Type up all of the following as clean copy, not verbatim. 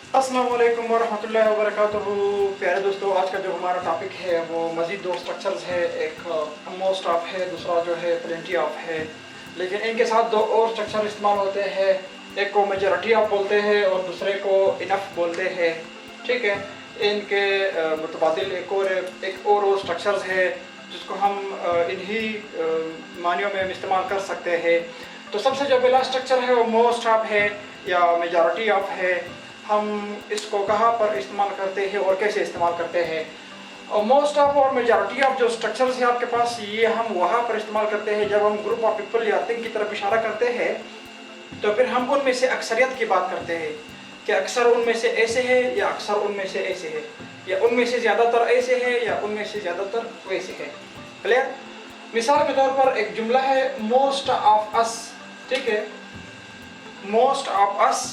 अस्सलाम वालेकुम वरहमतुल्लाहि वबरकातुहू। प्यारे दोस्तों, आज का जो हमारा टॉपिक है वो मज़ीद दो स्ट्रक्चर्स है। एक मोस्ट ऑफ है, दूसरा जो है प्लेंटी ऑफ है। लेकिन इनके साथ दो और स्ट्रक्चर इस्तेमाल होते हैं। एक को मेजॉरिटी ऑफ बोलते हैं और दूसरे को इनफ बोलते हैं। ठीक है, इनके मुतबादिल एक और वो स्ट्रक्चर्स है जिसको हम इन्हीं मानियों में इस्तेमाल कर सकते हैं। तो सबसे जो पहला स्ट्रक्चर है वो मोस्ट ऑफ है या मेजॉरिटी ऑफ है। हम इसको कहाँ पर इस्तेमाल करते हैं और कैसे इस्तेमाल करते हैं। और मोस्ट ऑफ और मेजॉरिटी ऑफ जो स्ट्रक्चर्स हैं आपके पास, ये हम वहाँ पर इस्तेमाल करते हैं जब हम ग्रुप ऑफ पीपल या थिंग की तरफ इशारा करते हैं। तो फिर हम उनमें से अक्सरियत की बात करते हैं कि अक्सर उनमें से ऐसे है या अक्सर उनमें से ऐसे है, या उनमें से ज़्यादातर ऐसे है या उनमें से ज़्यादातर वैसे है। क्लियर? मिसाल के तौर पर एक जुमला है मोस्ट ऑफ अस। ठीक है, most of us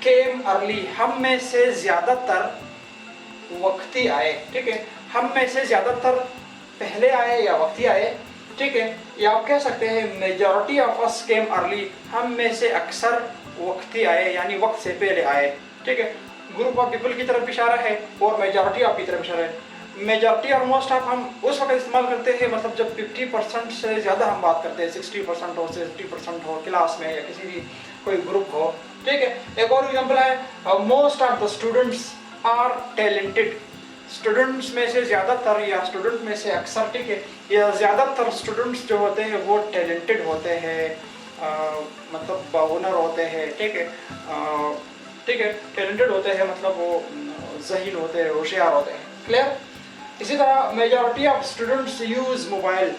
came early, हम में से ज़्यादातर वक्ती आए। ठीक है, हम में से ज़्यादातर पहले आए या वक्ती आए। ठीक है, या आप कह सकते हैं majority of us came early, हम में से अक्सर वक्ती आए यानी वक्त से पहले आए। ठीक है, ग्रुप ऑफ पीपल की तरफ इशारा है और मेजॉरिटी ऑफ की तरफ इशारा है। मेजॉरिटी और मोस्ट ऑफ हम उस वक्त इस्तेमाल करते हैं मतलब जब 50% से ज़्यादा हम बात करते हैं, 60% हो, 70% हो, क्लास में या किसी भी कोई ग्रुप हो। ठीक है, एक और एग्जांपल है most of the students are talented, students में से ज़्यादातर या स्टूडेंट में से अक्सर। ठीक है, या ज़्यादातर स्टूडेंट्स जो होते हैं वो टैलेंटेड होते हैं, मतलब बाहुनर होते हैं। ठीक है, ठीक है, टैलेंटेड होते हैं मतलब वो ज़हीन होते हैं, होशियार होते हैं। क्लियर? इसी तरह majority of students use mobile,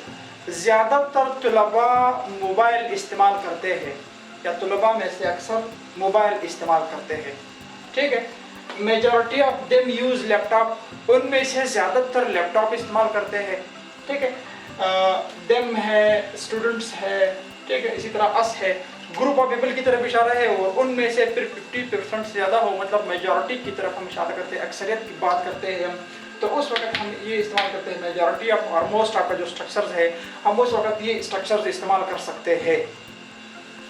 ज़्यादातर तलबा मोबाइल इस्तेमाल करते हैं या तलबा में से अक्सर मोबाइल इस्तेमाल करते हैं। ठीक है, majority of them use laptop, उनमें से ज़्यादातर लैपटॉप इस्तेमाल करते हैं। ठीक है, देम है, स्टूडेंट्स है। ठीक है, इसी तरह अस है, ग्रुप ऑफ पीपल की तरफ इशारा है और उनमें से फिर 50% से ज़्यादा हो मतलब मेजॉरिटी की तरफ हम इशारा करते हैं, अक्सरियत की बात करते हैं हम। तो उस वक्त हम ये इस्तेमाल करते हैं मेजॉरिटी ऑफ और मोस्ट ऑफ का जो स्ट्रक्चर्स है, हम उस वक्त ये स्ट्रक्चर्स इस्तेमाल कर सकते हैं।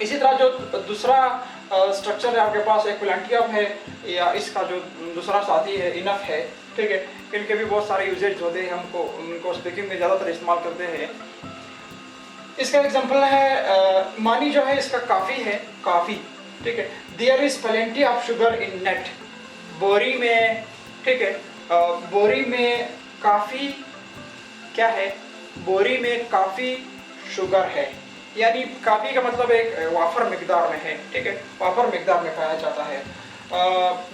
इसी तरह जो दूसरा स्ट्रक्चर है आपके पास, एक प्लेंटी ऑफ है या इसका जो दूसरा साथी है इनफ है। ठीक है, इनके भी बहुत सारे यूजेज होते हैं, हमको उनको स्पीकिंग में ज़्यादातर इस्तेमाल करते हैं। इसका एग्जांपल है मानी जो है इसका काफ़ी है, काफ़ी। ठीक है, there is plenty of sugar in net, बोरी में। ठीक है, बोरी में काफ़ी क्या है, बोरी में काफ़ी शुगर है, यानी काफ़ी का मतलब एक वाफर मिकदार में है। ठीक है, वाफर मिकदार में पाया जाता है।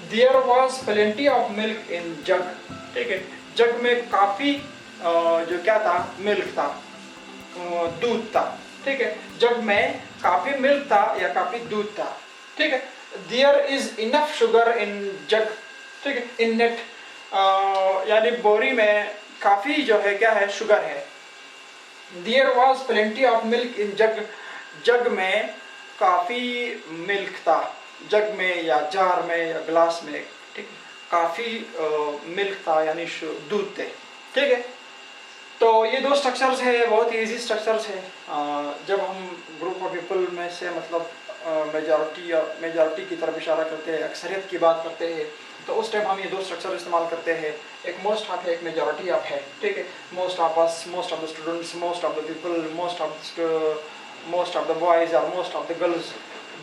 There was plenty of milk in jug. ठीक है, जग में काफ़ी जो क्या था, मिल्क था, दूध था। ठीक है, जग में काफ़ी मिल्क था या काफ़ी दूध था। ठीक है, there is enough sugar in jug. ठीक है, इन नेट यानी बोरी में काफ़ी जो है क्या है, शुगर है। There was plenty of milk in jug, jug में काफ़ी मिल्क था, जग में या जार में या ग्लास में। ठीक है, काफ़ी मिल्क था यानी दूध थे। ठीक है, तो ये दो स्ट्रक्चर्स है, बहुत ही ईजी स्ट्रक्चर्स है। जब हम ग्रुप ऑफ पीपल में से मतलब मेजॉरिटी की तरफ इशारा करते हैं, अक्सरियत की बात करते हैं, तो उस टाइम हम ये दो स्ट्रक्चर इस्तेमाल करते हैं। एक मोस्ट ऑफ है, एक मेजॉरिटी ऑफ है। ठीक है, most of us, most of the students, most of the people, most of the boys और most of the girls,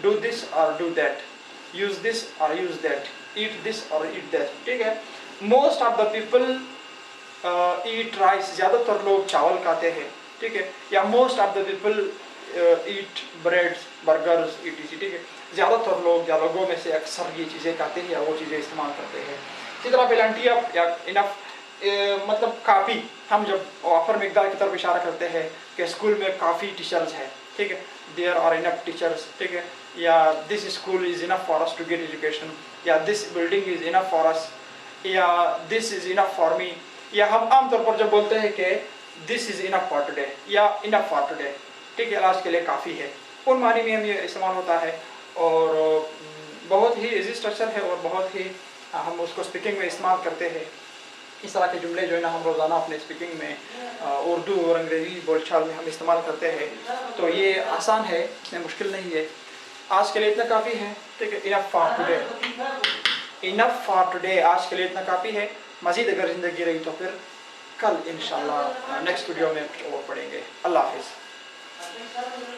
do this और डू दैट, यूज दिस और यूज दैट, ईट दिस और eat that. ठीक है, most of the people eat rice, ज़्यादातर लोग चावल खाते हैं। ठीक है, या most of the people eat breads, burgers, etc. ठीक है, ज़्यादातर लोग या लोगों में से अक्सर ये चीज़ें खाते हैं या वो चीज़ें इस्तेमाल करते हैं। इसी तरह प्लेंटी ऑफ या इनफ मतलब काफ़ी, हम जब ऑफर मिकदार की तरफ इशारा करते हैं कि स्कूल में काफ़ी टीचर्स हैं। ठीक है, देयर आर इनफ टीचर्स। ठीक है, या this school is enough for us to get education, या this building is enough for us, या this is enough for me. या हम आमतौर पर जब बोलते हैं कि this is enough for today या इनफ फॉर टुडे, ठीक है, आज के लिए काफ़ी है, उन मानी में हम ये इस्तेमाल होता है। और बहुत ही इजी स्ट्रक्चर है और बहुत ही हम उसको स्पीकिंग में इस्तेमाल करते हैं। इस तरह के जुमले जो है ना हम रोज़ाना अपने स्पीकिंग में उर्दू और अंग्रेज़ी बोलचाल में हम इस्तेमाल करते हैं। तो ये आसान है, इतने मुश्किल नहीं है। आज के लिए इतना काफ़ी है। ठीक है, enough for today. Enough for today, आज के लिए इतना काफ़ी है। मज़ीद अगर ज़िंदगी रही तो फिर कल इंशाल्लाह नेक्स्ट वीडियो में कुछ और पढ़ेंगे। अल्लाह हाफिज़।